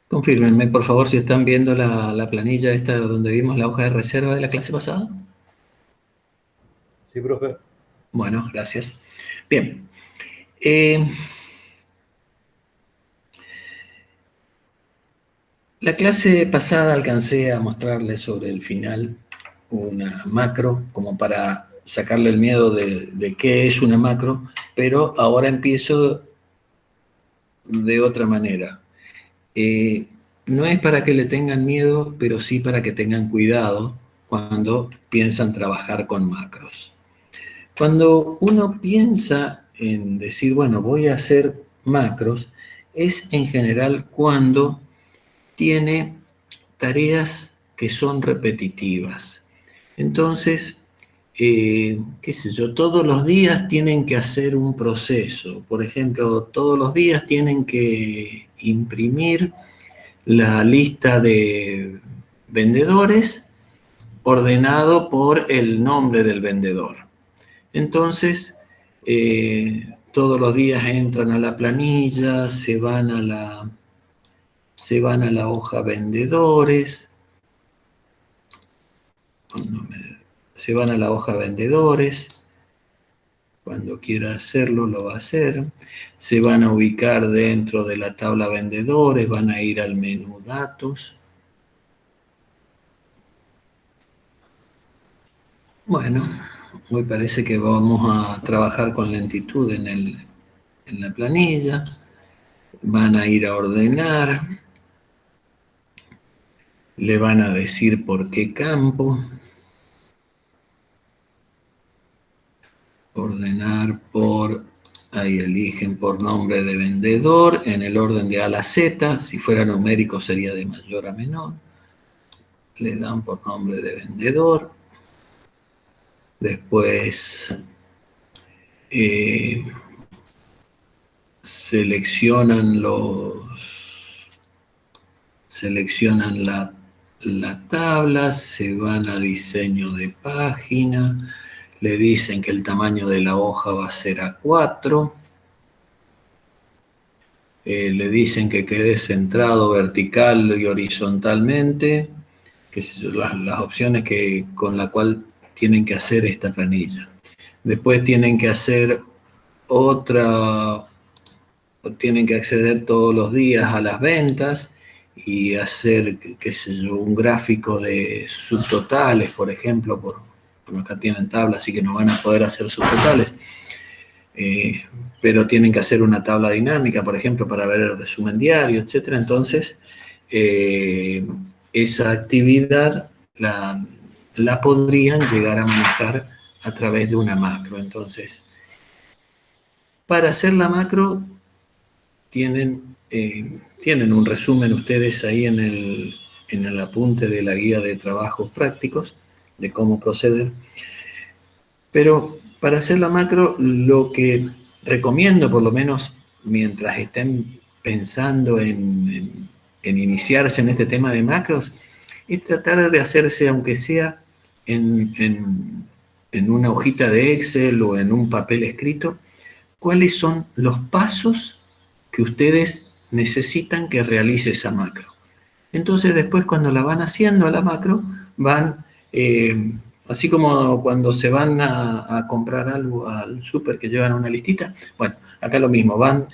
Confírmenme, por favor, si están viendo la planilla esta donde vimos la hoja de reserva de la clase pasada. Sí, profe. Bueno, gracias. Bien. La clase pasada alcancé a mostrarles sobre el final una macro, como para sacarle el miedo de qué es una macro, pero ahora empiezo de otra manera. No es para que le tengan miedo, pero sí para que tengan cuidado cuando piensan trabajar con macros. Cuando uno piensa en decir, bueno, voy a hacer macros, es en general cuando tiene tareas que son repetitivas. Entonces, qué sé yo, todos los días tienen que hacer un proceso. Por ejemplo, todos los días tienen que imprimir la lista de vendedores ordenado por el nombre del vendedor. Entonces, todos los días entran a la planilla, se van a la hoja vendedores, se van a la hoja vendedores, cuando quiera hacerlo lo va a hacer, se van a ubicar dentro de la tabla vendedores, van a ir al menú datos. Bueno, hoy parece que vamos a trabajar con lentitud en la planilla, van a ir a ordenar, le van a decir por qué campo, ordenar por, ahí eligen por nombre de vendedor, en el orden de A a la Z, si fuera numérico sería de mayor a menor, le dan por nombre de vendedor, después seleccionan la tabla, se van a diseño de página, le dicen que el tamaño de la hoja va a ser A4, le dicen que quede centrado vertical y horizontalmente, que son las opciones con la cual tienen que hacer esta planilla. Después tienen que hacer tienen que acceder todos los días a las ventas y hacer, qué sé yo, un gráfico de subtotales, por ejemplo, por acá tienen tablas, así que no van a poder hacer subtotales, pero tienen que hacer una tabla dinámica, por ejemplo, para ver el resumen diario, etc. Entonces, esa actividad la podrían llegar a manejar a través de una macro. Entonces, para hacer la macro, tienen un resumen ustedes ahí en el apunte de la guía de trabajos prácticos, de cómo proceder. Pero para hacer la macro, lo que recomiendo, por lo menos mientras estén pensando en iniciarse en este tema de macros, es tratar de hacerse, aunque sea en una hojita de Excel o en un papel escrito, cuáles son los pasos que ustedes necesitan que realice esa macro. Entonces después cuando la van haciendo a la macro, van, así como cuando se van a comprar algo al súper que llevan una listita, bueno, acá lo mismo, van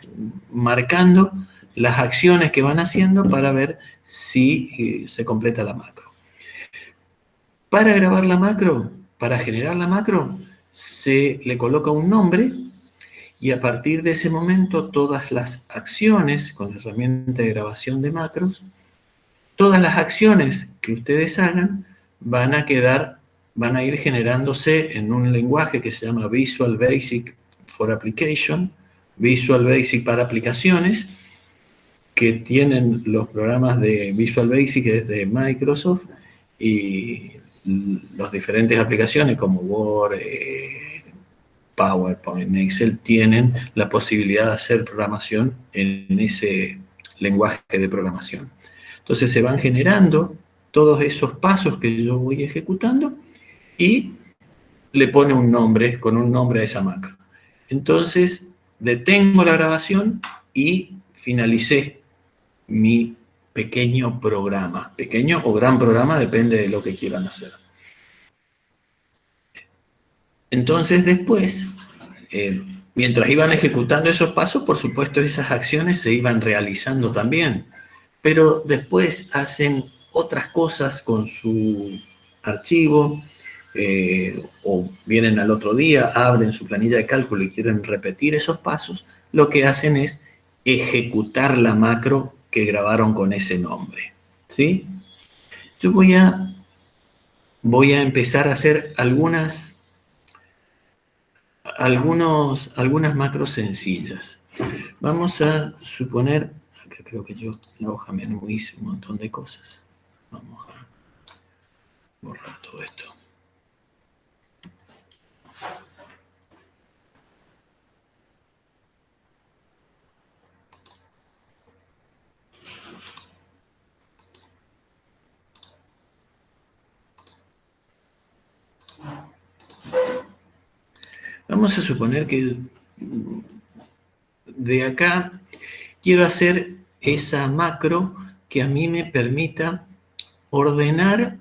marcando las acciones que van haciendo para ver si se completa la macro. Para grabar la macro, para generar la macro, se le coloca un nombre y a partir de ese momento todas las acciones, con la herramienta de grabación de macros, todas las acciones que ustedes hagan van a ir generándose en un lenguaje que se llama Visual Basic for Application, Visual Basic para aplicaciones, que tienen los programas de Visual Basic de Microsoft y las diferentes aplicaciones como Word, PowerPoint, Excel, tienen la posibilidad de hacer programación en ese lenguaje de programación. Entonces se van generando todos esos pasos que yo voy ejecutando y le pone un nombre, con un nombre a esa macro. Entonces detengo la grabación y finalicé mi pequeño programa. Pequeño o gran programa, depende de lo que quieran hacer. Entonces después, mientras iban ejecutando esos pasos, por supuesto esas acciones se iban realizando también. Pero después hacen otras cosas con su archivo, o vienen al otro día, abren su planilla de cálculo y quieren repetir esos pasos, lo que hacen es ejecutar la macro que grabaron con ese nombre. ¿Sí? Yo voy a empezar a hacer algunas macros sencillas. Vamos a suponer, acá creo que yo en la hoja menú hice un montón de cosas. Vamos a borrar todo esto. Vamos a suponer que de acá quiero hacer esa macro que a mí me permita ordenar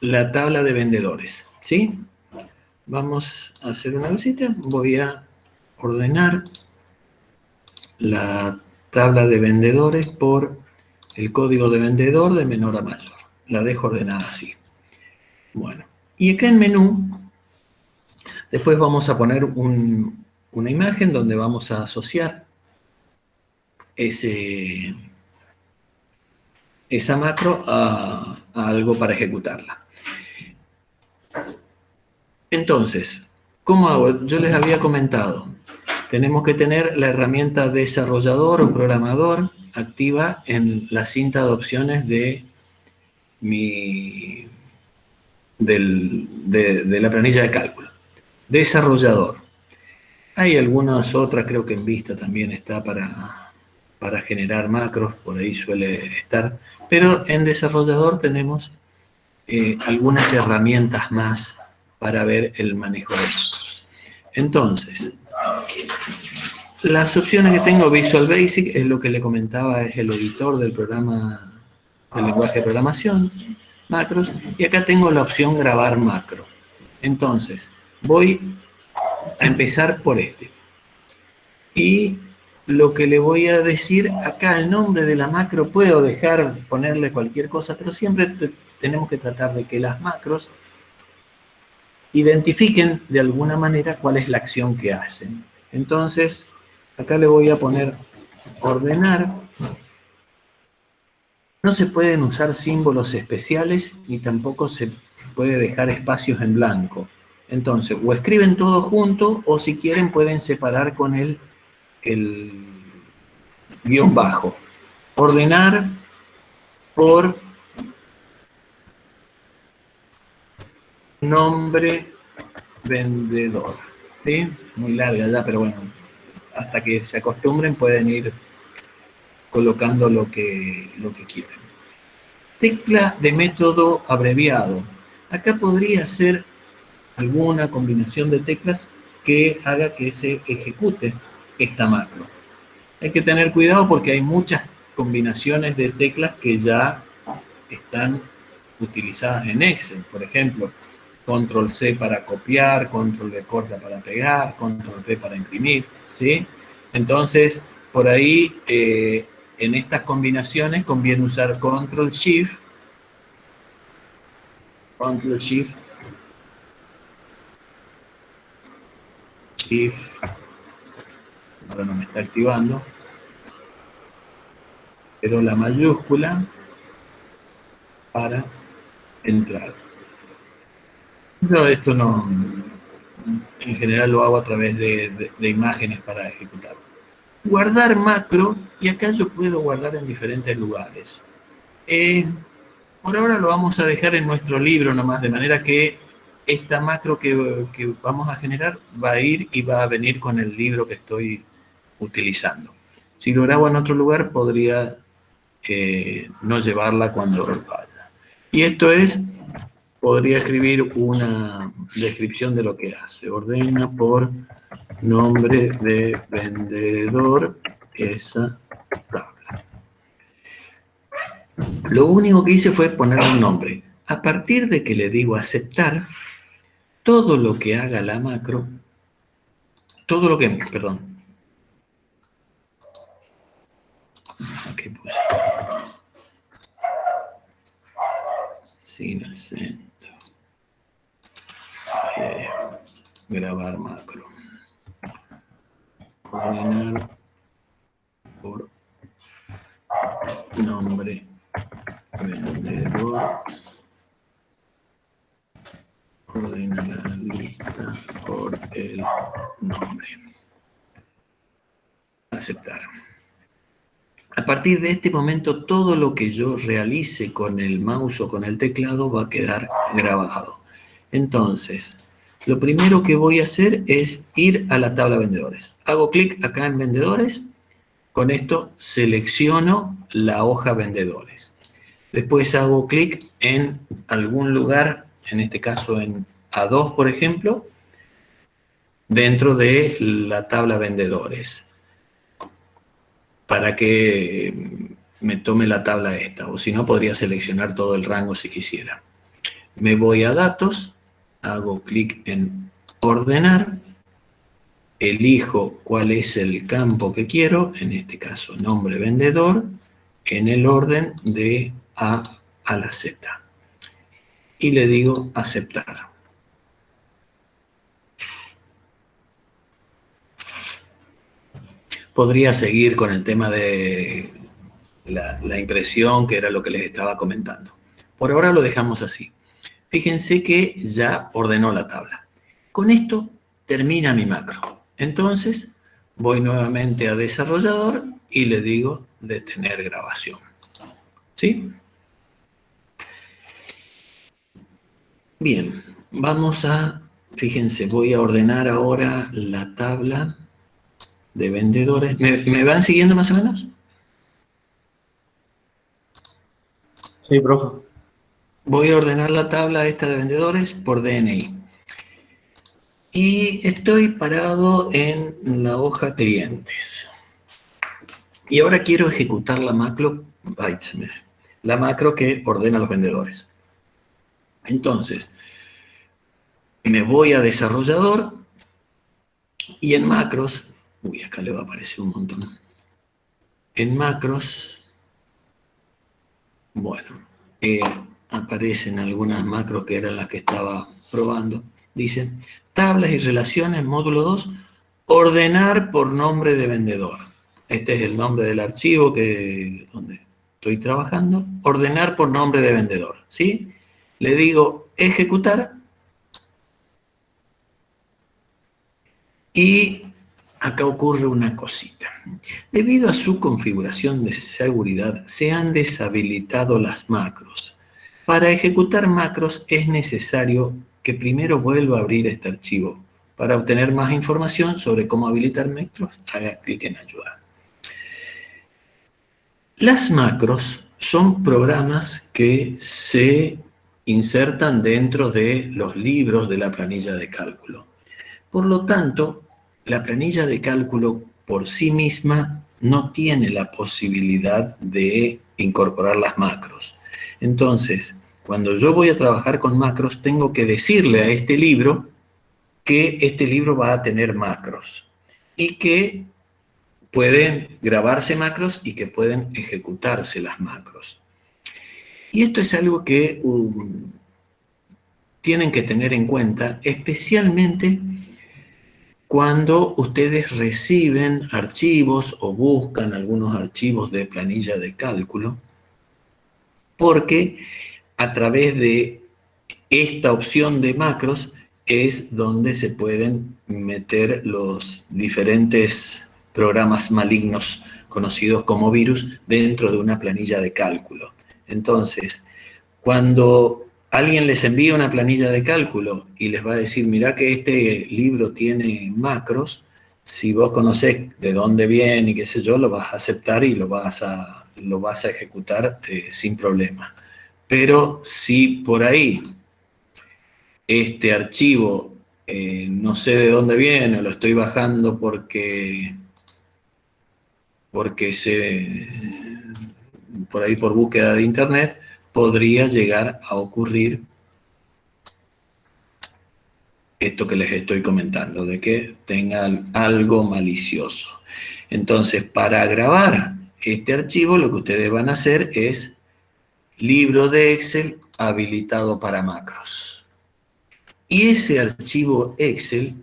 la tabla de vendedores, ¿sí? Vamos a hacer una cosita. Voy a ordenar la tabla de vendedores por el código de vendedor de menor a mayor. La dejo ordenada así. Bueno, y acá en menú, después vamos a poner una imagen donde vamos a asociar esa macro a algo para ejecutarla. Entonces, ¿cómo hago? Yo les había comentado, tenemos que tener la herramienta desarrollador o programador activa en la cinta de opciones de la planilla de cálculo. Desarrollador. Hay algunas otras, creo que en Vista también está para generar macros, por ahí suele estar, pero en desarrollador tenemos algunas herramientas más para ver el manejo de macros. Entonces, las opciones que tengo, Visual Basic, es lo que le comentaba, es el editor del programa, del lenguaje de programación, macros, y acá tengo la opción grabar macro. Entonces, voy a empezar por este. Y lo que le voy a decir acá, el nombre de la macro, puedo ponerle cualquier cosa, pero siempre tenemos que tratar de que las macros identifiquen de alguna manera cuál es la acción que hacen. Entonces, acá le voy a poner ordenar. No se pueden usar símbolos especiales ni tampoco se puede dejar espacios en blanco. Entonces, o escriben todo junto o si quieren pueden separar con el guión bajo. Ordenar por nombre vendedor. ¿Sí? Muy larga ya, pero bueno, hasta que se acostumbren pueden ir colocando lo que quieren. Tecla de método abreviado. Acá podría ser alguna combinación de teclas que haga que se ejecute esta macro. Hay que tener cuidado porque hay muchas combinaciones de teclas que ya están utilizadas en Excel. Por ejemplo, control C para copiar, control V corta para pegar, control V para imprimir, ¿sí? Entonces, por ahí, en estas combinaciones conviene usar control Shift, ahora no me está activando, pero la mayúscula para entrar. Pero esto no, en general lo hago a través de imágenes para ejecutar. Guardar macro, y acá yo puedo guardar en diferentes lugares. Por ahora lo vamos a dejar en nuestro libro nomás, de manera que esta macro que vamos a generar va a ir y va a venir con el libro que estoy utilizando. Si lo grabo en otro lugar, podría no llevarla cuando vaya. Y esto es, podría escribir una descripción de lo que hace. Ordena por nombre de vendedor esa tabla. Lo único que hice fue poner un nombre. A partir de que le digo aceptar, todo lo que haga la macro, todo lo que, perdón, aquí puse, sin acento, grabar macro, ordenar por nombre vendedor, ordena la lista por el nombre, aceptar. A partir de este momento, todo lo que yo realice con el mouse o con el teclado va a quedar grabado. Entonces, lo primero que voy a hacer es ir a la tabla vendedores. Hago clic acá en vendedores. Con esto selecciono la hoja vendedores. Después hago clic en algún lugar, en este caso en A2, por ejemplo, dentro de la tabla vendedores, para que me tome la tabla esta, o si no podría seleccionar todo el rango si quisiera. Me voy a datos, hago clic en ordenar, elijo cuál es el campo que quiero, en este caso nombre vendedor, en el orden de A a la Z. Y le digo aceptar. Podría seguir con el tema de la impresión, que era lo que les estaba comentando. Por ahora lo dejamos así. Fíjense que ya ordenó la tabla. Con esto termina mi macro. Entonces voy nuevamente a desarrollador y le digo detener grabación. ¿Sí? Bien, vamos a, fíjense, voy a ordenar ahora la tabla de vendedores. ¿Me van siguiendo más o menos? Sí, profe. Voy a ordenar la tabla esta de vendedores por DNI. Y estoy parado en la hoja clientes. Y ahora quiero ejecutar la macro que ordena los vendedores. Entonces, me voy a desarrollador y en macros, uy, acá le va a aparecer un montón. En macros, bueno, aparecen algunas macros que eran las que estaba probando. Dice, tablas y relaciones, módulo 2, ordenar por nombre de vendedor. Este es el nombre del archivo donde estoy trabajando. Ordenar por nombre de vendedor, ¿sí? Le digo ejecutar. Y acá ocurre una cosita. Debido a su configuración de seguridad, se han deshabilitado las macros. Para ejecutar macros es necesario que primero vuelva a abrir este archivo. Para obtener más información sobre cómo habilitar macros, haga clic en ayudar. Las macros son programas que se insertan dentro de los libros de la planilla de cálculo. Por lo tanto, la planilla de cálculo por sí misma no tiene la posibilidad de incorporar las macros. Entonces, cuando yo voy a trabajar con macros, tengo que decirle a este libro que este libro va a tener macros y que pueden grabarse macros y que pueden ejecutarse las macros. Y esto es algo que tienen que tener en cuenta, especialmente cuando ustedes reciben archivos o buscan algunos archivos de planilla de cálculo, porque a través de esta opción de macros es donde se pueden meter los diferentes programas malignos conocidos como virus dentro de una planilla de cálculo. Entonces, cuando alguien les envía una planilla de cálculo y les va a decir, mirá que este libro tiene macros, si vos conocés de dónde viene y qué sé yo, lo vas a aceptar y lo vas a ejecutar sin problema. Pero si por ahí este archivo no sé de dónde viene, lo estoy bajando porque por ahí por búsqueda de internet, podría llegar a ocurrir esto que les estoy comentando, de que tenga algo malicioso. Entonces, para grabar este archivo, lo que ustedes van a hacer es libro de Excel habilitado para macros. Y ese archivo Excel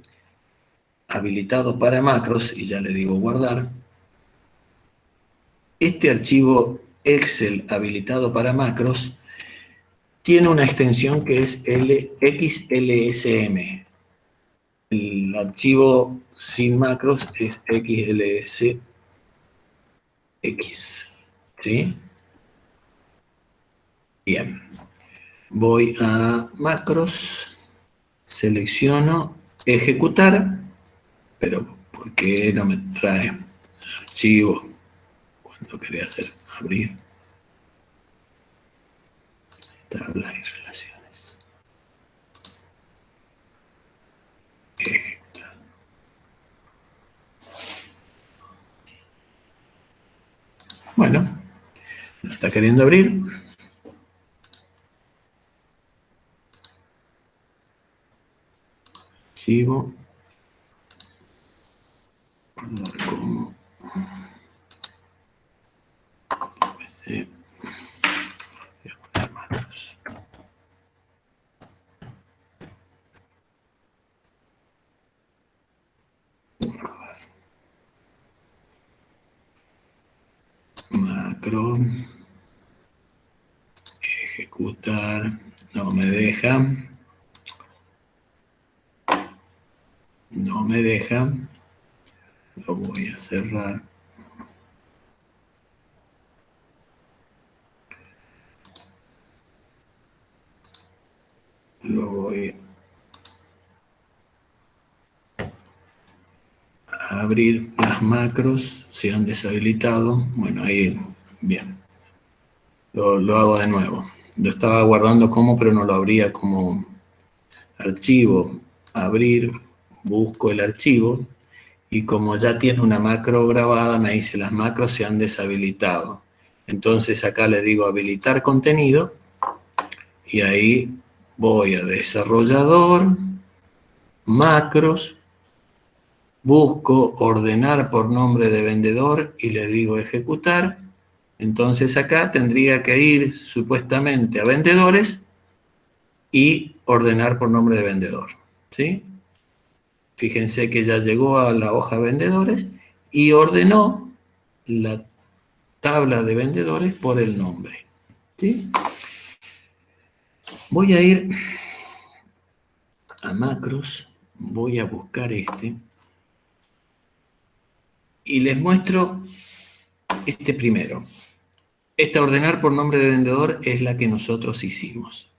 habilitado para macros, y ya le digo guardar, este archivo Excel habilitado para macros tiene una extensión que es XLSM. El archivo sin macros es XLSX. ¿Sí? Bien. Voy a macros, selecciono ejecutar, pero ¿por qué no me trae archivo cuando quería hacer abrir? Tablas y relaciones. Ejecutar. Bueno, lo está queriendo abrir. Archivo. Como PC. Macro. Ejecutar. No me deja. No me deja. Lo voy a cerrar. Lo voy a abrir. Las macros se han deshabilitado. Bueno, ahí, bien. Lo hago de nuevo. Lo estaba guardando como, pero no lo abría como archivo. Abrir, busco el archivo. Y como ya tiene una macro grabada, me dice las macros se han deshabilitado. Entonces acá le digo habilitar contenido. Y ahí voy a desarrollador, macros, busco ordenar por nombre de vendedor y le digo ejecutar. Entonces acá tendría que ir supuestamente a vendedores y ordenar por nombre de vendedor. ¿Sí? Fíjense que ya llegó a la hoja vendedores y ordenó la tabla de vendedores por el nombre. ¿Sí? Voy a ir a macros, voy a buscar este y les muestro este primero. Esta ordenar por nombre de vendedor es la que nosotros hicimos.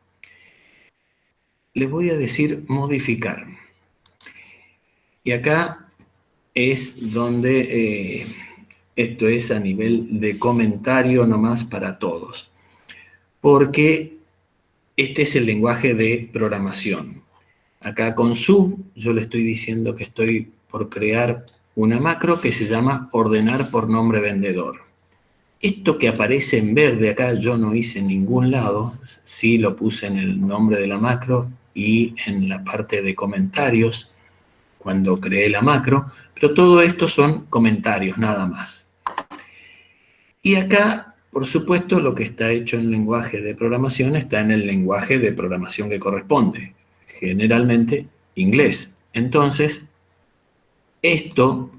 Les voy a decir modificar. Y acá es donde esto es a nivel de comentario nomás para todos. Porque este es el lenguaje de programación. Acá con sub yo le estoy diciendo que estoy por crear una macro que se llama ordenar por nombre vendedor. Esto que aparece en verde acá yo no hice en ningún lado, sí lo puse en el nombre de la macro y en la parte de comentarios cuando creé la macro, pero todo esto son comentarios nada más. Y acá, por supuesto, lo que está hecho en lenguaje de programación está en el lenguaje de programación que corresponde, generalmente inglés. Entonces, esto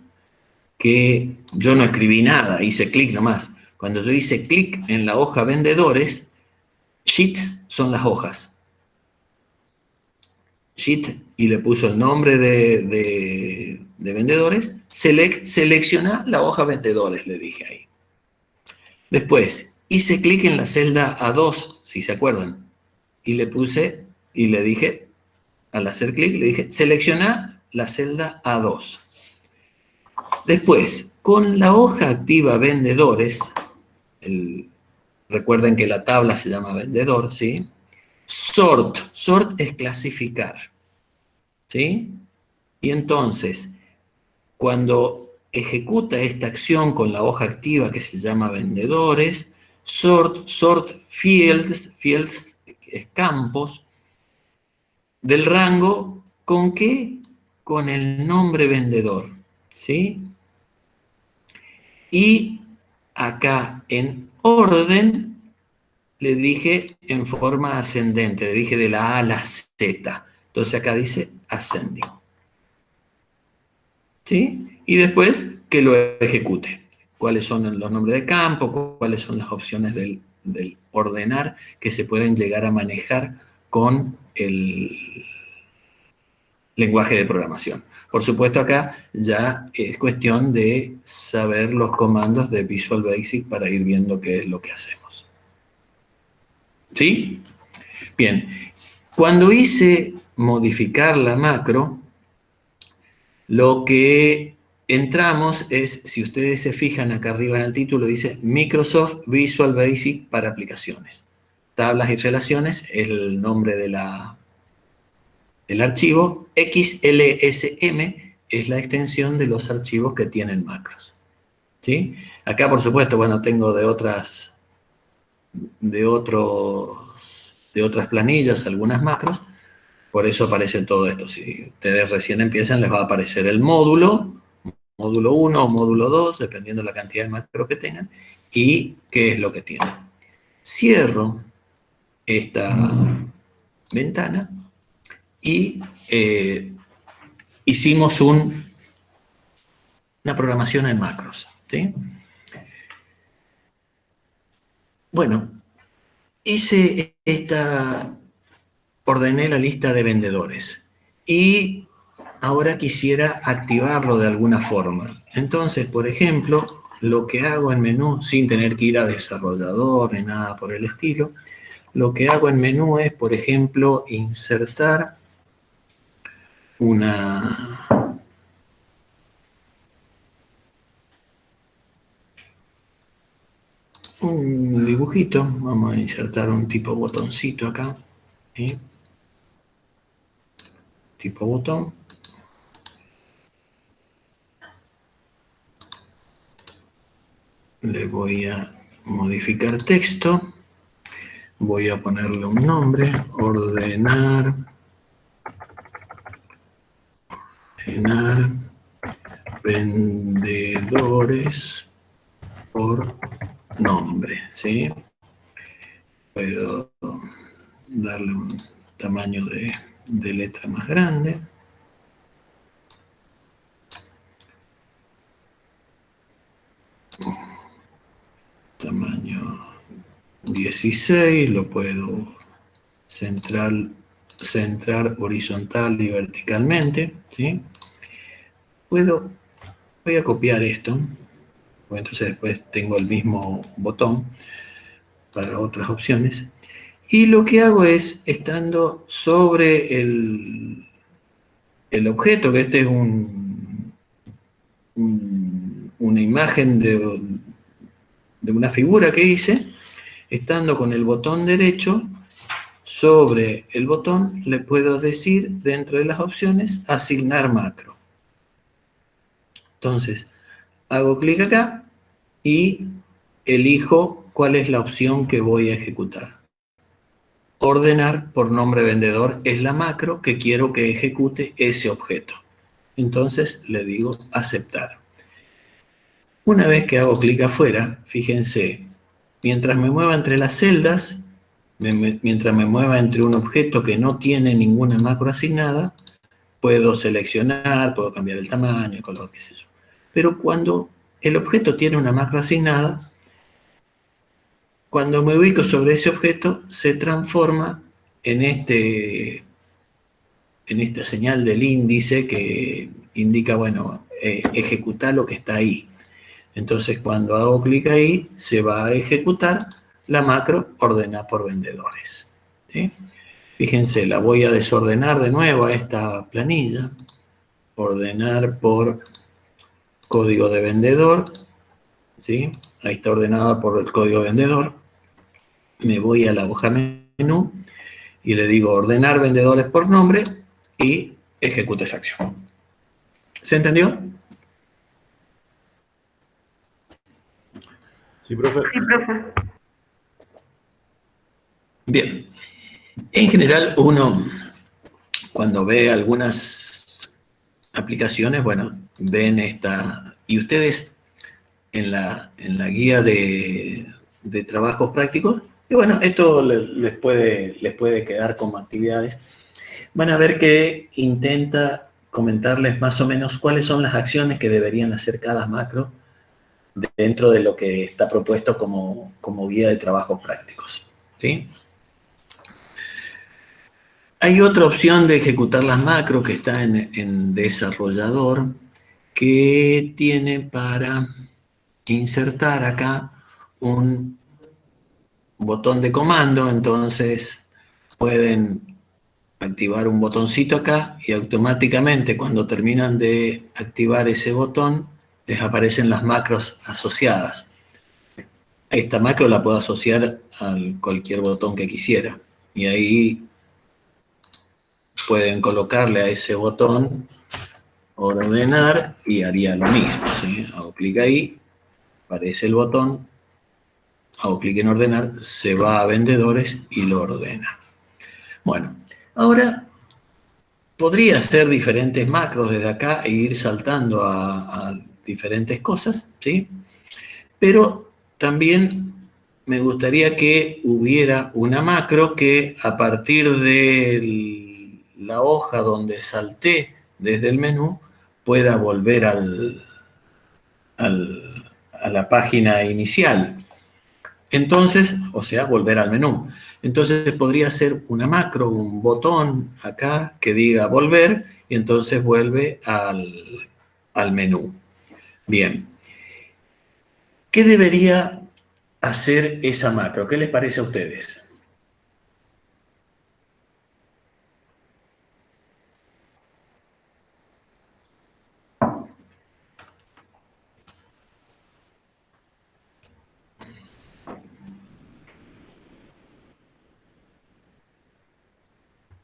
que yo no escribí nada, hice clic nomás. Cuando yo hice clic en la hoja vendedores, sheets son las hojas. Sheet y le puso el nombre de vendedores, selecciona la hoja vendedores, le dije ahí. Después, hice clic en la celda A2, si se acuerdan, y le puse, y le dije, al hacer clic, le dije, selecciona la celda A2. Después, con la hoja activa vendedores, recuerden que la tabla se llama vendedor, ¿sí? Sort es clasificar, ¿sí? Y entonces, cuando ejecuta esta acción con la hoja activa que se llama vendedores, sort fields es campos, del rango, ¿con qué? Con el nombre vendedor, ¿sí? Y acá en orden le dije en forma ascendente, le dije de la A a la Z. Entonces acá dice ascending. ¿Sí? Y después que lo ejecute. ¿Cuáles son los nombres de campo? ¿Cuáles son las opciones del ordenar que se pueden llegar a manejar con el lenguaje de programación? Por supuesto, acá ya es cuestión de saber los comandos de Visual Basic para ir viendo qué es lo que hacemos. ¿Sí? Bien. Cuando hice modificar la macro, lo que entramos es, si ustedes se fijan acá arriba en el título, dice Microsoft Visual Basic para aplicaciones. Tablas y relaciones es el nombre del archivo. XLSM es la extensión de los archivos que tienen macros. ¿Sí? Acá, por supuesto, bueno, tengo de otras planillas algunas macros. Por eso aparece todo esto. Si ustedes recién empiezan, les va a aparecer el módulo 1 o módulo 2, dependiendo de la cantidad de macros que tengan, y qué es lo que tienen. Cierro esta ventana y hicimos una programación en macros, ¿sí? Bueno, ordené la lista de vendedores y ahora quisiera activarlo de alguna forma. Entonces, por ejemplo, lo que hago en menú, sin tener que ir a desarrollador ni nada por el estilo, lo que hago en menú es, por ejemplo, insertar un dibujito. Vamos a insertar un tipo botoncito acá, ¿sí? Tipo botón. Le voy a modificar texto. Voy a ponerle un nombre, ordenar vendedores por nombre, ¿sí? Puedo darle un tamaño de letra más grande. Tamaño 16, lo puedo centrar horizontal y verticalmente, ¿sí? Voy a copiar esto, porque entonces después tengo el mismo botón para otras opciones. Y lo que hago es, estando sobre el objeto, que este es una imagen de una figura que hice, estando con el botón derecho, sobre el botón le puedo decir, dentro de las opciones, asignar macro. Entonces, hago clic acá y elijo cuál es la opción que voy a ejecutar. Ordenar por nombre vendedor es la macro que quiero que ejecute ese objeto. Entonces le digo aceptar. Una vez que hago clic afuera, fíjense, mientras me mueva entre las celdas, mientras me mueva entre un objeto que no tiene ninguna macro asignada, puedo seleccionar, puedo cambiar el tamaño, el color, qué sé yo. Pero cuando el objeto tiene una macro asignada, cuando me ubico sobre ese objeto, se transforma en esta señal del índice que indica, bueno, ejecutar lo que está ahí. Entonces, cuando hago clic ahí, se va a ejecutar la macro ordena por vendedores, ¿sí? Fíjense, la voy a desordenar de nuevo a esta planilla. Ordenar por código de vendedor, ¿sí? Ahí está ordenada por el código de vendedor. Me voy a la hoja menú y le digo ordenar vendedores por nombre y ejecuto esa acción. ¿Se entendió? Sí, profe. Sí, profe. Bien. En general, uno, cuando ve algunas aplicaciones, bueno, ven esta... Y ustedes en la guía de trabajos prácticos, y bueno, esto les puede quedar como actividades. Van a ver que intenta comentarles más o menos cuáles son las acciones que deberían hacer cada macro dentro de lo que está propuesto como guía de trabajos prácticos, ¿sí? Hay otra opción de ejecutar las macros que está en desarrollador, que tiene para insertar acá un botón de comando. Entonces pueden activar un botoncito acá y automáticamente cuando terminan de activar ese botón les aparecen las macros asociadas. Esta macro la puedo asociar a cualquier botón que quisiera y ahí pueden colocarle a ese botón ordenar y haría lo mismo, ¿sí? Hago clic ahí, aparece el botón, hago clic en ordenar, se va a vendedores y lo ordena. Bueno, ahora podría hacer diferentes macros desde acá e ir saltando a diferentes cosas, ¿sí? Pero también me gustaría que hubiera una macro que a partir de la hoja donde salté desde el menú pueda volver a la página inicial. Entonces, o sea, volver al menú. Entonces podría ser una macro, un botón acá que diga volver y entonces vuelve al menú. Bien. ¿Qué debería hacer esa macro? ¿Qué les parece a ustedes?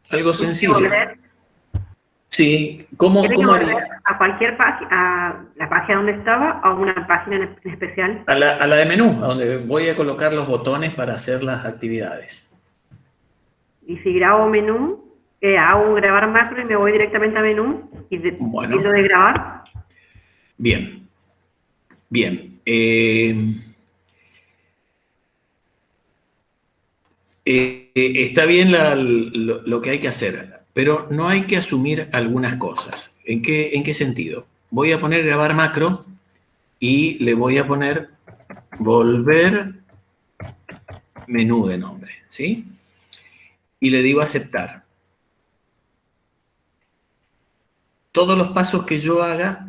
Algo sencillo. Volver. Sí, Tiene que ¿cómo volver haría? a cualquier página, a la página donde estaba, o a una página en especial. A la de menú, a donde voy a colocar los botones para hacer las actividades. Y si grabo menú, hago un grabar macro y me voy directamente a menú y Bueno. lo de grabar. Bien. Bien. Está bien lo que hay que hacer, pero no hay que asumir algunas cosas. ¿En qué sentido? Voy a poner grabar macro y le voy a poner volver menú de nombre, ¿sí? Y le digo aceptar. Todos los pasos que yo haga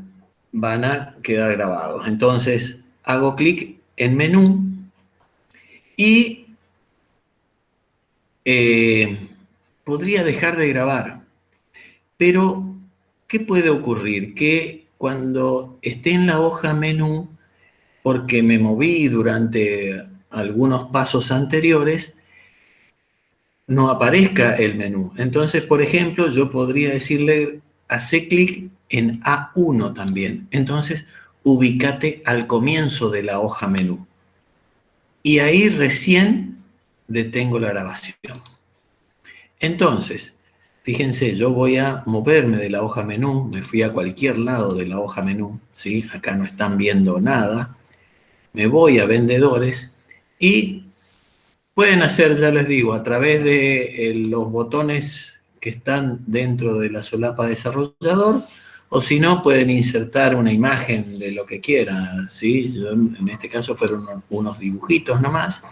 van a quedar grabados. Entonces hago clic en menú y podría dejar de grabar. Pero, ¿qué puede ocurrir? Que cuando esté en la hoja menú, porque me moví durante algunos pasos anteriores, no aparezca el menú. Entonces, por ejemplo, yo podría decirle, hace clic en A1 también. Entonces, ubícate al comienzo de la hoja menú. Y ahí recién detengo la grabación. Entonces, fíjense, yo voy a moverme de la hoja menú, me fui a cualquier lado de la hoja menú, ¿sí? Acá no están viendo nada. Me voy a vendedores y pueden hacer, ya les digo, a través de los botones que están dentro de la solapa desarrollador, o si no, pueden insertar una imagen de lo que quieran, ¿sí? Yo, en este caso fueron unos dibujitos nomás.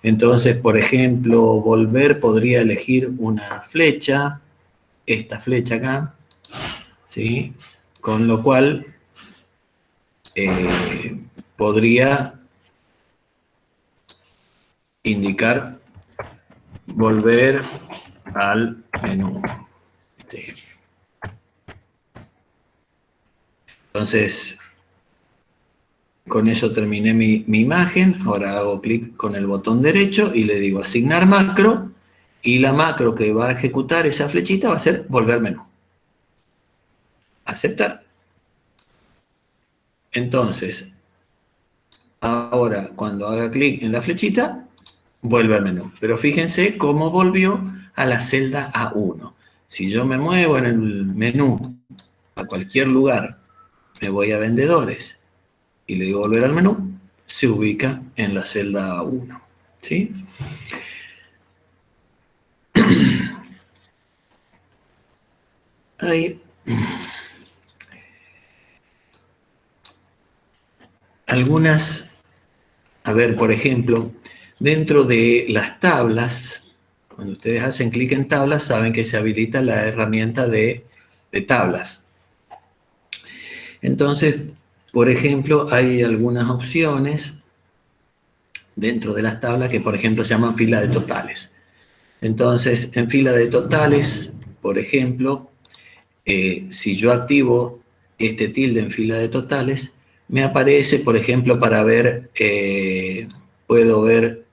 Entonces, por ejemplo, volver podría elegir una flecha, esta flecha acá, ¿sí? Con lo cual podría indicar volver al menú. ¿Sí? Entonces, Con eso terminé mi imagen. Ahora hago clic con el botón derecho y le digo asignar macro. Y la macro que va a ejecutar esa flechita va a ser volver menú. Aceptar. Entonces, ahora cuando haga clic en la flechita, vuelve al menú. Pero fíjense cómo volvió a la celda A1. Si yo me muevo en el menú a cualquier lugar, me voy a vendedores y le digo volver al menú, se ubica en la celda A1. ¿Sí? Hay algunas, a ver, por ejemplo, dentro de las tablas, cuando ustedes hacen clic en tablas, saben que se habilita la herramienta de tablas. Entonces, por ejemplo, hay algunas opciones dentro de las tablas que, por ejemplo, se llaman fila de totales. Entonces, en fila de totales, por ejemplo, si yo activo este tilde en fila de totales, me aparece, por ejemplo, para ver, puedo ver,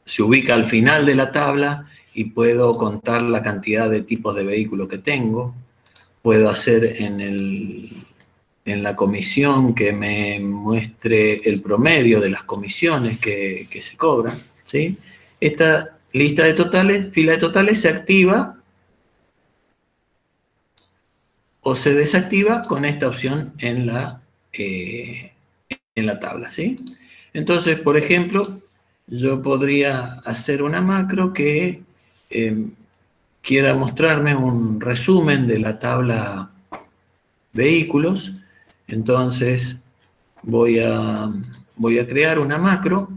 se ubica al final de la tabla y puedo contar la cantidad de tipos de vehículo que tengo. Puedo hacer en la comisión que me muestre el promedio de las comisiones que se cobran, ¿sí? Esta lista de totales, fila de totales, se activa o se desactiva con esta opción en la tabla, ¿sí? Entonces, por ejemplo, yo podría hacer una macro que quiera mostrarme un resumen de la tabla vehículos. Entonces, voy a crear una macro.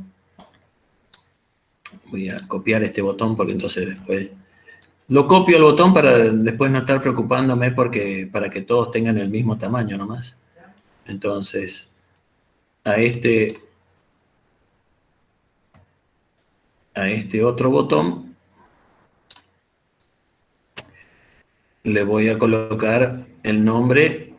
Voy a copiar este botón porque entonces después... Lo copio el botón para después no estar preocupándome para que todos tengan el mismo tamaño nomás. Entonces, a este otro botón le voy a colocar el nombre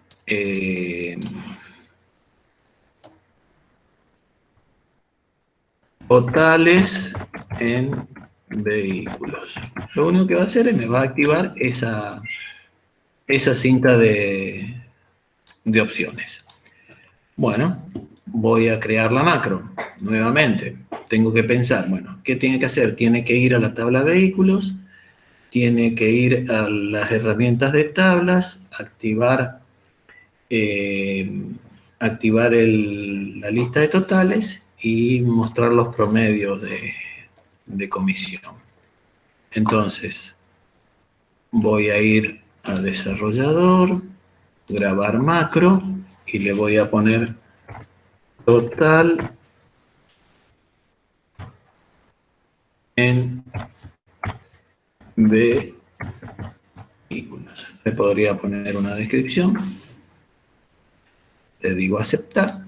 totales en vehículos. Lo único que va a hacer es me va a activar esa cinta de opciones. Bueno, voy a crear la macro. Nuevamente, tengo que pensar, bueno, ¿qué tiene que hacer? Tiene que ir a la tabla vehículos, tiene que ir a las herramientas de tablas, activar la lista de totales y mostrar los promedios de comisión. Entonces, voy a ir a desarrollador, grabar macro y le voy a poner total en vehículos. Le podría poner una descripción. Le digo aceptar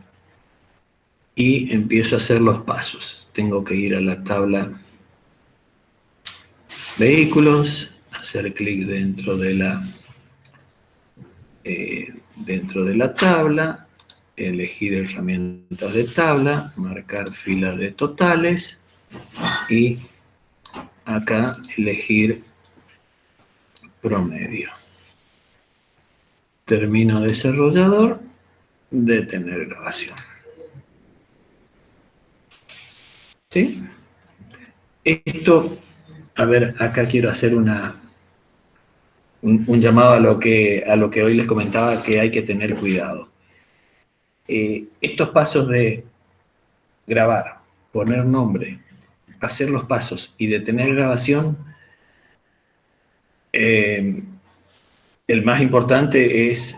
y empiezo a hacer los pasos. Tengo que ir a la tabla vehículos, hacer clic dentro de la tabla, elegir herramientas de tabla, marcar filas de totales y acá elegir promedio. Termino desarrollador, detener grabación. ¿Sí? Esto, a ver, acá quiero hacer un llamado a lo que hoy les comentaba que hay que tener cuidado. Estos pasos de grabar, poner nombre, hacer los pasos y detener grabación, el más importante es,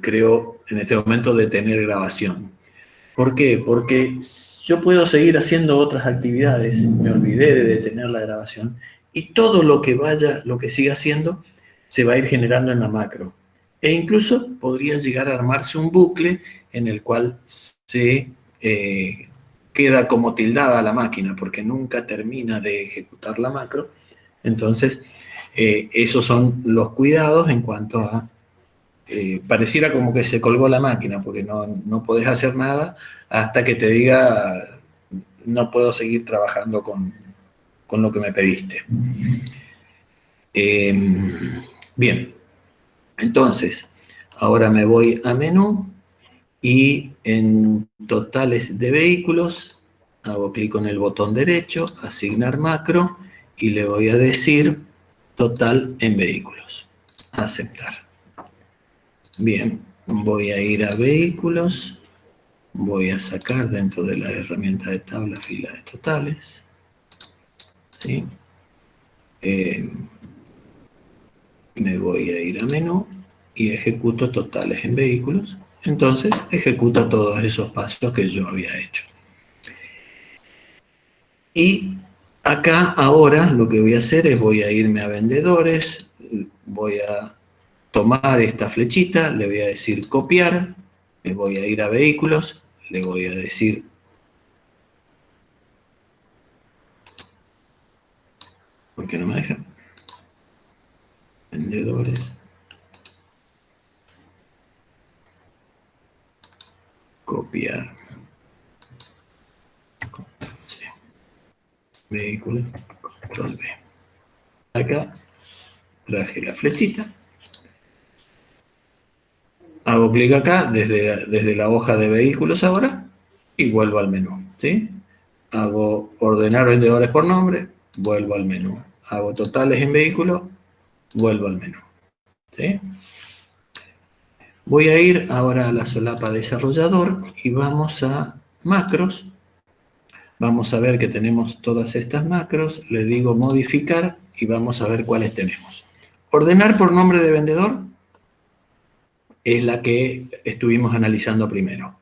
creo, en este momento detener grabación. ¿Por qué? Porque yo puedo seguir haciendo otras actividades, me olvidé de detener la grabación, y todo lo que siga haciendo, se va a ir generando en la macro. E incluso podría llegar a armarse un bucle en el cual se queda como tildada la máquina, porque nunca termina de ejecutar la macro. Entonces, esos son los cuidados en cuanto a pareciera como que se colgó la máquina, porque no podés hacer nada hasta que te diga no puedo seguir trabajando con lo que me pediste. Bien, entonces, ahora me voy a menú y en totales de vehículos hago clic con el botón derecho, asignar macro, y le voy a decir total en vehículos. Aceptar. Bien, voy a ir a vehículos, voy a sacar dentro de la herramienta de tabla fila de totales. ¿Sí? Me voy a ir a menú y ejecuto totales en vehículos. Entonces ejecuta todos esos pasos que yo había hecho. Y acá ahora lo que voy a hacer es voy a irme a vendedores, voy a tomar esta flechita, le voy a decir copiar, me voy a ir a vehículos, le voy a decir ¿por qué no me deja? Vendedores. Copiar. Sí. Vehículo. Control V. Acá traje la flechita. Hago clic acá desde la hoja de vehículos ahora y vuelvo al menú. ¿Sí? Hago ordenar vendedores por nombre, vuelvo al menú. Hago totales en vehículo, vuelvo al menú. ¿Sí? Voy a ir ahora a la solapa desarrollador y vamos a macros. Vamos a ver que tenemos todas estas macros. Le digo modificar y vamos a ver cuáles tenemos. Ordenar por nombre de vendedor es la que estuvimos analizando primero.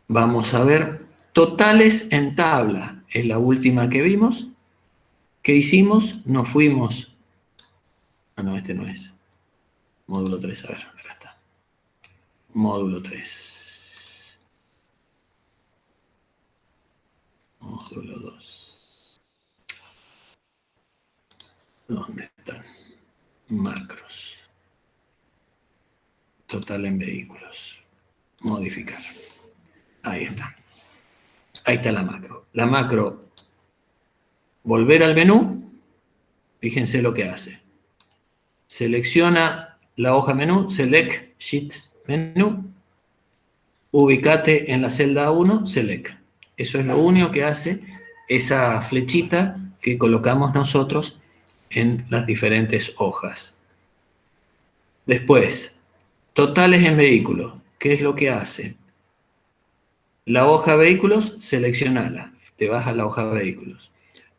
Vamos a ver totales en tabla. Es la última que vimos. ¿Qué hicimos? Nos fuimos. Ah, no, este no es. Módulo 3, a ver, acá está. Módulo 3. Módulo 2. ¿Dónde están? Macros. Total en vehículos. Modificar. Ahí está. Ahí está la macro. La macro, volver al menú. Fíjense lo que hace. Selecciona la hoja menú, Select Sheets Menú. Ubicate en la celda 1, Select. Eso es lo único que hace esa flechita que colocamos nosotros en las diferentes hojas. Después, totales en vehículos. ¿Qué es lo que hace? La hoja vehículos, seleccionala. Te vas a la hoja vehículos.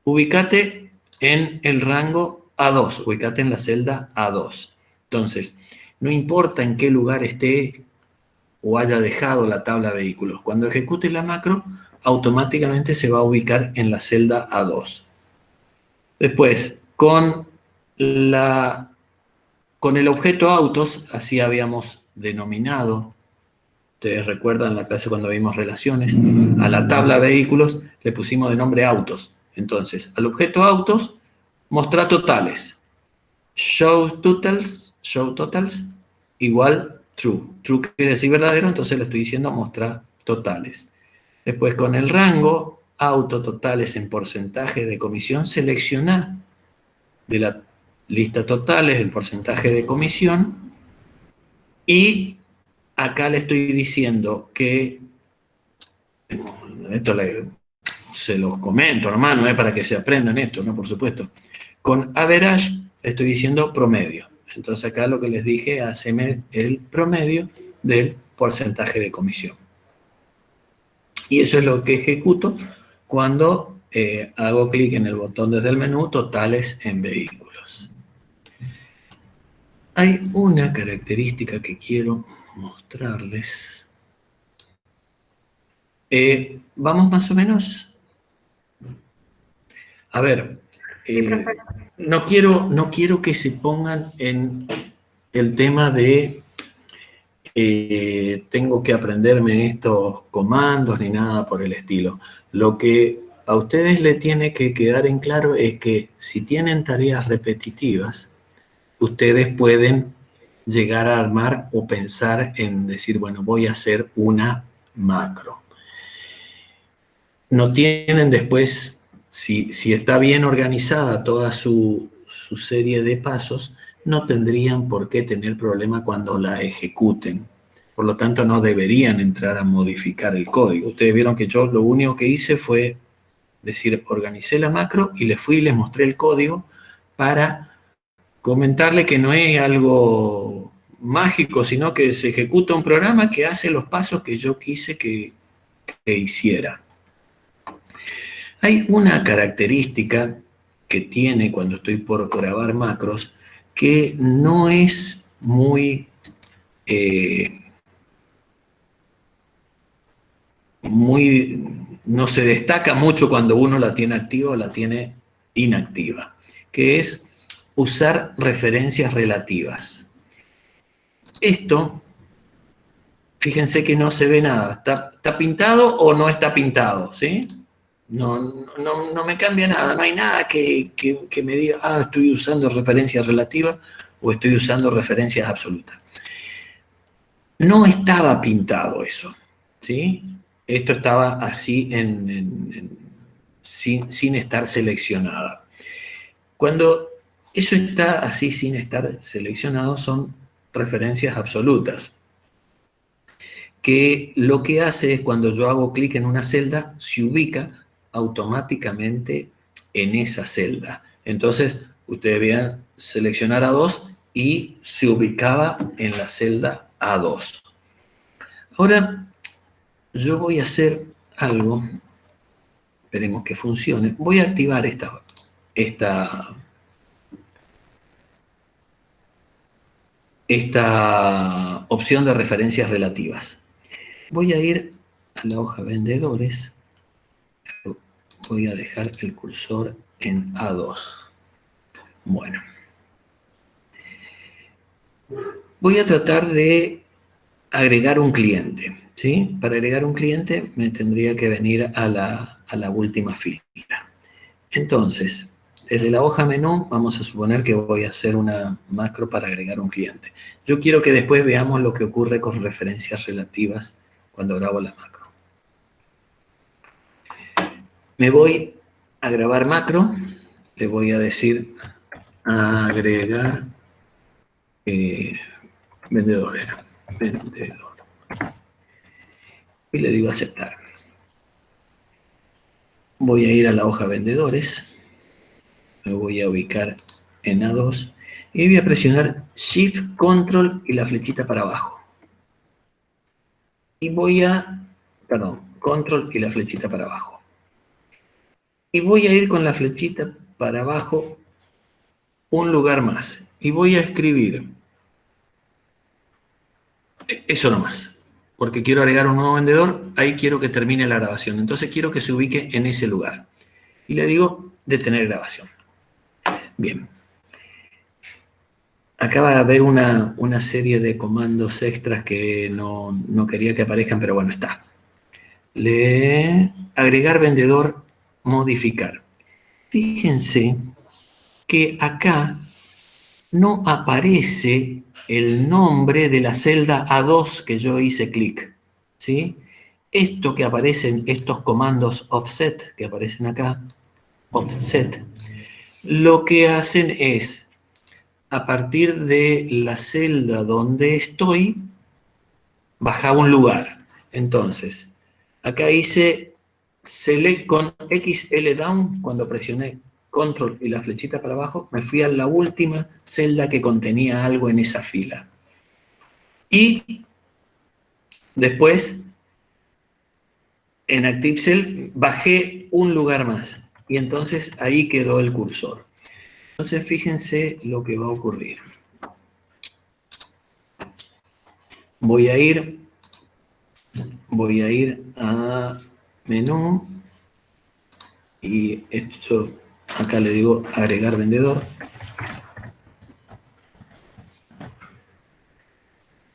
Ubicate en el rango A2. Ubicate en la celda A2. Entonces, no importa en qué lugar esté o haya dejado la tabla vehículos. Cuando ejecute la macro, automáticamente se va a ubicar en la celda A2. Después, con el objeto autos, así habíamos denominado. Ustedes recuerdan la clase cuando vimos relaciones, a la tabla vehículos le pusimos de nombre autos. Entonces, al objeto autos, mostrar totales. Show totals igual true. True quiere decir verdadero, entonces le estoy diciendo mostrar totales. Después, con el rango auto totales en porcentaje de comisión, selecciona de la lista totales el porcentaje de comisión y acá le estoy diciendo que, esto se los comento, hermano, para que se aprendan esto, ¿no? Por supuesto. Con average le estoy diciendo promedio. Entonces acá lo que les dije, haceme el promedio del porcentaje de comisión. Y eso es lo que ejecuto cuando hago clic en el botón desde el menú, totales en vehículos. Hay una característica que quiero mostrarles. Vamos más o menos. A ver, no quiero que se pongan en el tema de tengo que aprenderme estos comandos ni nada por el estilo. Lo que a ustedes les tiene que quedar en claro es que si tienen tareas repetitivas, ustedes pueden llegar a armar o pensar en decir, bueno, voy a hacer una macro. No tienen después, si está bien organizada toda su serie de pasos, no tendrían por qué tener problema cuando la ejecuten. Por lo tanto, no deberían entrar a modificar el código. Ustedes vieron que yo lo único que hice fue decir, organicé la macro y les fui y les mostré el código para comentarle que no es algo mágico, sino que se ejecuta un programa que hace los pasos que yo quise que hiciera. Hay una característica que tiene cuando estoy por grabar macros que no es muy, no se destaca mucho cuando uno la tiene activa o la tiene inactiva, que es usar referencias relativas. Esto, fíjense que no se ve nada. ¿Está pintado o no está pintado? ¿Sí? No me cambia nada. No hay nada que me diga, estoy usando referencias relativas o estoy usando referencias absolutas. No estaba pintado eso. ¿Sí? Esto estaba así sin estar seleccionada. Cuando eso está así sin estar seleccionado son referencias absolutas, que lo que hace es cuando yo hago clic en una celda, se ubica automáticamente en esa celda. Entonces, ustedes vean seleccionar A2 y se ubicaba en la celda A2. Ahora, yo voy a hacer algo, esperemos que funcione. Voy a activar esta opción de referencias relativas. Voy a ir a la hoja vendedores. Voy a dejar el cursor en A2. Bueno. Voy a tratar de agregar un cliente. ¿Sí? Para agregar un cliente me tendría que venir a la última fila. Entonces, desde la hoja menú vamos a suponer que voy a hacer una macro para agregar un cliente. Yo quiero que después veamos lo que ocurre con referencias relativas cuando grabo la macro. Me voy a grabar macro, le voy a decir agregar vendedor. Y le digo aceptar. Voy a ir a la hoja vendedores, me voy a ubicar en A2 y voy a presionar Shift, Control y la flechita para abajo. Y Control y la flechita para abajo. Y voy a ir con la flechita para abajo un lugar más. Y voy a escribir eso nomás. Porque quiero agregar un nuevo vendedor, ahí quiero que termine la grabación. Entonces quiero que se ubique en ese lugar. Y le digo detener grabación. Bien. Acaba de haber una serie de comandos extras que no quería que aparezcan, pero bueno, está. Agregar vendedor, modificar. Fíjense que acá no aparece el nombre de la celda A2 que yo hice clic. ¿Sí? Esto que aparecen, estos comandos offset que aparecen acá, offset, lo que hacen es, a partir de la celda donde estoy, bajar un lugar. Entonces, acá hice select con XL down, cuando presioné control y la flechita para abajo, me fui a la última celda que contenía algo en esa fila. Y después, en Active Cell, bajé un lugar más. Y entonces ahí quedó el cursor. Entonces, fíjense lo que va a ocurrir. Voy a ir a menú y esto acá le digo agregar vendedor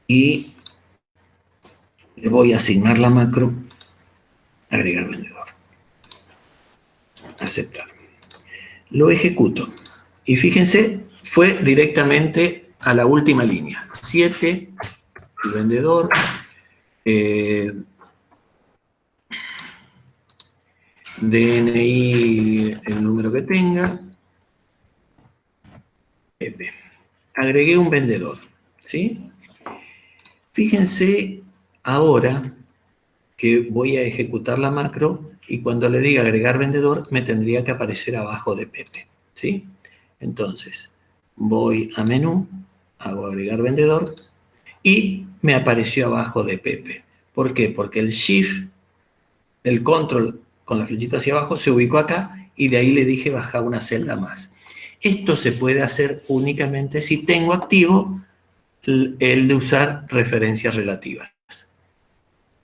y le voy a asignar la macro agregar vendedor, aceptar, lo ejecuto y fíjense fue directamente a la última línea. 7, el vendedor, DNI, el número que tenga, Pepe. Agregué un vendedor, ¿sí? Fíjense ahora que voy a ejecutar la macro y cuando le diga agregar vendedor me tendría que aparecer abajo de Pepe, ¿sí? Entonces, voy a menú, hago agregar vendedor y me apareció abajo de Pepe. ¿Por qué? Porque el Shift, el Control con la flechita hacia abajo se ubicó acá y de ahí le dije bajar una celda más. Esto se puede hacer únicamente si tengo activo el de usar referencias relativas.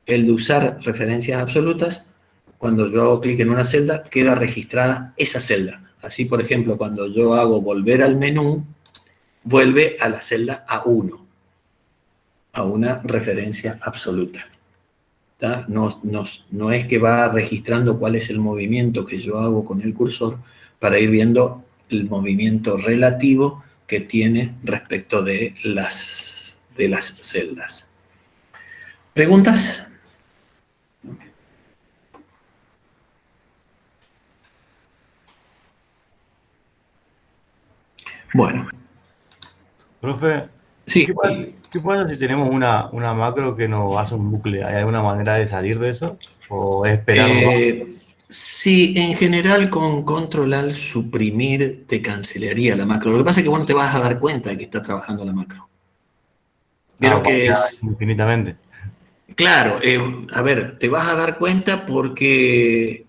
El de usar referencias absolutas, cuando yo hago clic en una celda, queda registrada esa celda. Así, por ejemplo, cuando yo hago volver al menú, vuelve a la celda A1, a una referencia absoluta. No es que va registrando cuál es el movimiento que yo hago con el cursor para ir viendo el movimiento relativo que tiene respecto de las celdas. ¿Preguntas? Bueno. Profe, Sí. ¿qué pasa si tenemos una macro que nos hace un bucle? ¿Hay alguna manera de salir de eso? ¿O es esperar? Sí, en general con control al suprimir te cancelaría la macro. Lo que pasa es que vos no te vas a dar cuenta de que está trabajando la macro. Pero que es infinitamente. Claro, a ver, te vas a dar cuenta porque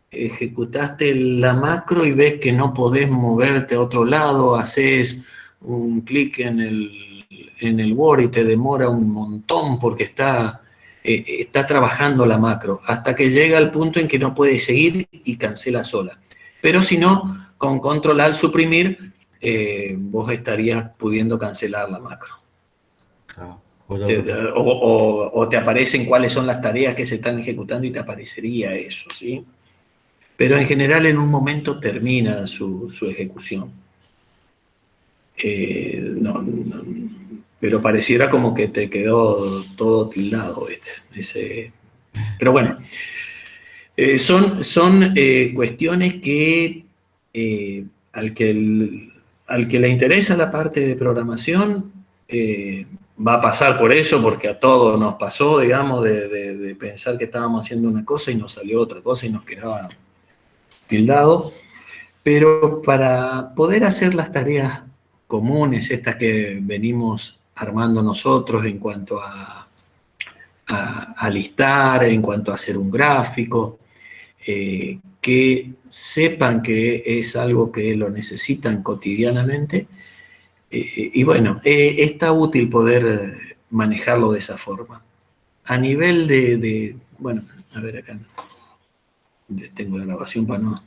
ejecutaste la macro y ves que no podés moverte a otro lado, haces un clic en el Word y te demora un montón porque está trabajando la macro, hasta que llega al punto en que no puede seguir y cancela sola. Pero si no, con control al suprimir, vos estarías pudiendo cancelar la macro. O te aparecen cuáles son las tareas que se están ejecutando y te aparecería eso, ¿sí? Pero en general en un momento termina su ejecución. Pero pareciera como que te quedó todo tildado. Pero bueno, son cuestiones que al que le interesa la parte de programación va a pasar por eso, porque a todos nos pasó, digamos, de pensar que estábamos haciendo una cosa y nos salió otra cosa y nos quedaba tildado. Pero para poder hacer las tareas comunes, estas que venimos armando nosotros en cuanto a listar, en cuanto a hacer un gráfico, que sepan que es algo que lo necesitan cotidianamente, y bueno, está útil poder manejarlo de esa forma. A nivel bueno, a ver acá, tengo la grabación para no